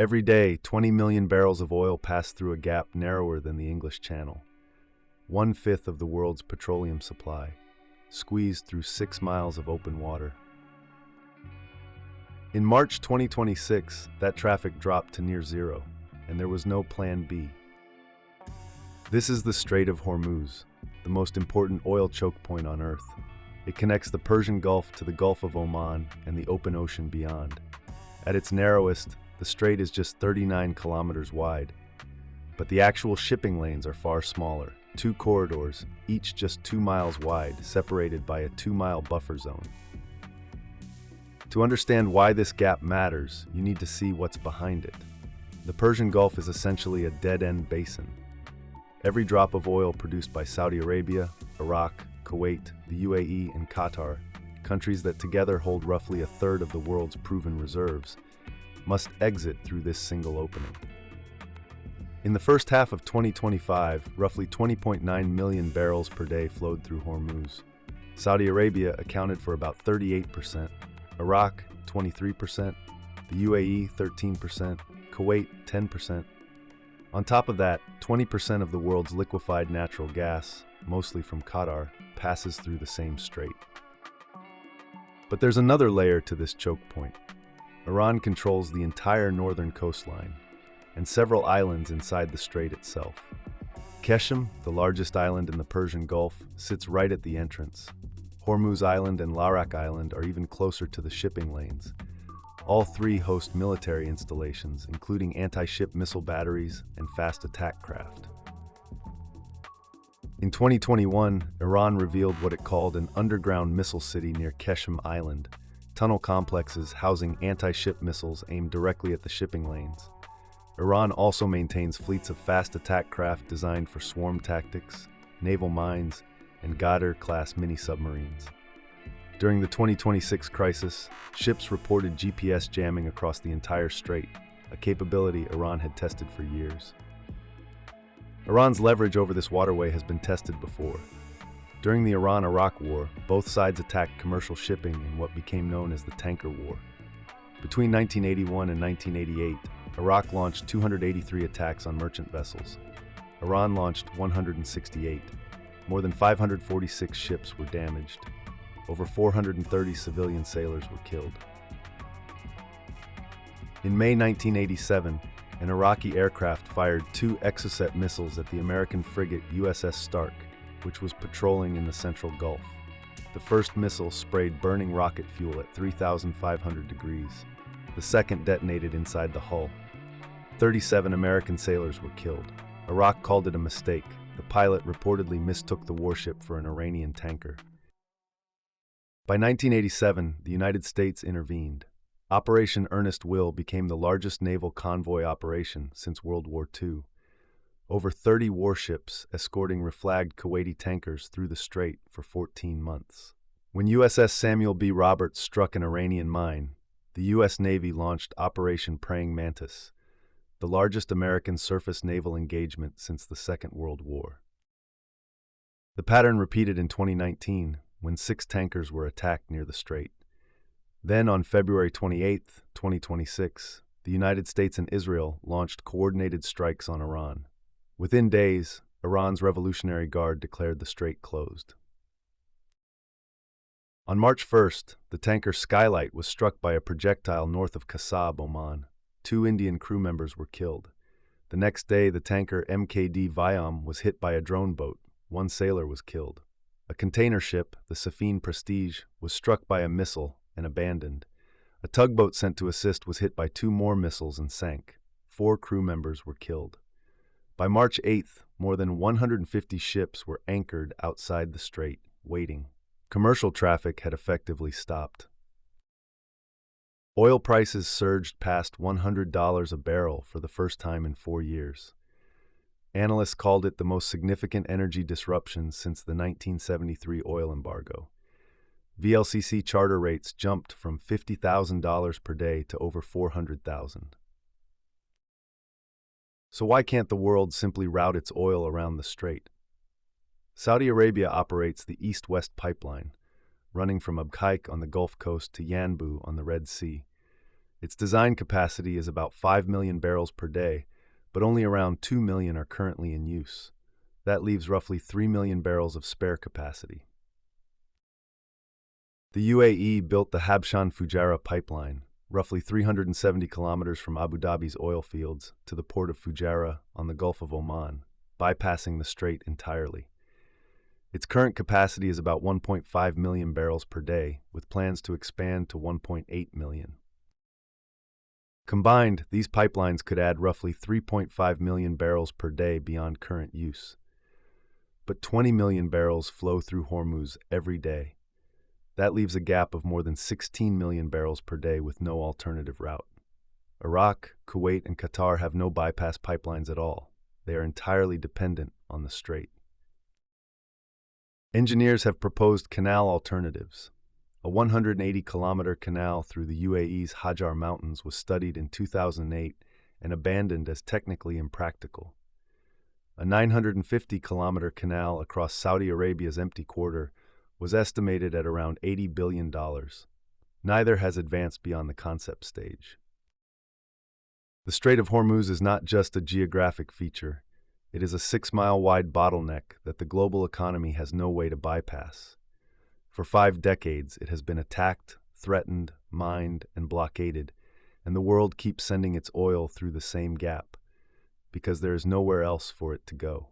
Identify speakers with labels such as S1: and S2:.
S1: Every day, 20 million barrels of oil pass through a gap narrower than the English Channel. 1/5 of the world's petroleum supply, squeezed through 6 miles of open water. In March 2026, that traffic dropped to near zero, and there was no plan B. This is the Strait of Hormuz, the most important oil choke point on Earth. It connects the Persian Gulf to the Gulf of Oman and the open ocean beyond. At its narrowest, the strait is just 39 kilometers wide, but the actual shipping lanes are far smaller, 2 corridors, each just 2 miles wide, separated by a 2-mile buffer zone. To understand why this gap matters, you need to see what's behind it. The Persian Gulf is essentially a dead-end basin. Every drop of oil produced by Saudi Arabia, Iraq, Kuwait, the UAE, and Qatar, countries that together hold roughly a third of the world's proven reserves, must exit through this single opening. In the first half of 2025, roughly 20.9 million barrels per day flowed through Hormuz. Saudi Arabia accounted for about 38%, Iraq 23%, the UAE 13%, Kuwait 10%. On top of that, 20% of the world's liquefied natural gas, mostly from Qatar, passes through the same strait. But there's another layer to this choke point. Iran controls the entire northern coastline and several islands inside the strait itself. Qeshm, the largest island in the Persian Gulf, sits right at the entrance. Hormuz Island and Larak Island are even closer to the shipping lanes. All three host military installations, including anti-ship missile batteries and fast attack craft. In 2021, Iran revealed what it called an underground missile city near Qeshm Island, tunnel complexes housing anti-ship missiles aimed directly at the shipping lanes. Iran also maintains fleets of fast attack craft designed for swarm tactics, naval mines, and Ghadir-class mini-submarines. During the 2026 crisis, ships reported GPS jamming across the entire strait, a capability Iran had tested for years. Iran's leverage over this waterway has been tested before. During the Iran-Iraq War, both sides attacked commercial shipping in what became known as the Tanker War. Between 1981 and 1988, Iraq launched 283 attacks on merchant vessels. Iran launched 168. More than 546 ships were damaged. Over 430 civilian sailors were killed. In May 1987, an Iraqi aircraft fired 2 Exocet missiles at the American frigate USS Stark, which was patrolling in the central Gulf. The first missile sprayed burning rocket fuel at 3,500 degrees. The second detonated inside the hull. 37 American sailors were killed. Iraq called it a mistake. The pilot reportedly mistook the warship for an Iranian tanker. By 1987, the United States intervened. Operation Earnest Will became the largest naval convoy operation since World War II. Over 30 warships escorting reflagged Kuwaiti tankers through the strait for 14 months. When USS Samuel B. Roberts struck an Iranian mine, the U.S. Navy launched Operation Praying Mantis, the largest American surface naval engagement since the Second World War. The pattern repeated in 2019 when 6 tankers were attacked near the strait. Then on February 28, 2026, the United States and Israel launched coordinated strikes on Iran. Within days, Iran's Revolutionary Guard declared the strait closed. On March 1st, the tanker Skylight was struck by a projectile north of Kasab, Oman. 2 Indian crew members were killed. The next day, the tanker MKD Vyam was hit by a drone boat. 1 sailor was killed. A container ship, the Safine Prestige, was struck by a missile and abandoned. A tugboat sent to assist was hit by 2 more missiles and sank. 4 crew members were killed. By March 8th, more than 150 ships were anchored outside the strait, waiting. Commercial traffic had effectively stopped. Oil prices surged past $100 a barrel for the first time in 4 years. Analysts called it the most significant energy disruption since the 1973 oil embargo. VLCC charter rates jumped from $50,000 per day to over $400,000. So why can't the world simply route its oil around the strait? Saudi Arabia operates the East-West pipeline, running from Abqaiq on the Gulf Coast to Yanbu on the Red Sea. Its design capacity is about 5 million barrels per day, but only around 2 million are currently in use. That leaves roughly 3 million barrels of spare capacity. The UAE built the Habshan-Fujairah pipeline, roughly 370 kilometers from Abu Dhabi's oil fields to the port of Fujairah on the Gulf of Oman, bypassing the strait entirely. Its current capacity is about 1.5 million barrels per day, with plans to expand to 1.8 million. Combined, these pipelines could add roughly 3.5 million barrels per day beyond current use. But 20 million barrels flow through Hormuz every day. That leaves a gap of more than 16 million barrels per day with no alternative route. Iraq, Kuwait, and Qatar have no bypass pipelines at all. They are entirely dependent on the strait. Engineers have proposed canal alternatives. A 180-kilometer canal through the UAE's Hajar Mountains was studied in 2008 and abandoned as technically impractical. A 950-kilometer canal across Saudi Arabia's empty quarter was estimated at around $80 billion. Neither has advanced beyond the concept stage. The Strait of Hormuz is not just a geographic feature. It is a 6-mile-wide bottleneck that the global economy has no way to bypass. For 5 decades, it has been attacked, threatened, mined, and blockaded, and the world keeps sending its oil through the same gap, because there is nowhere else for it to go.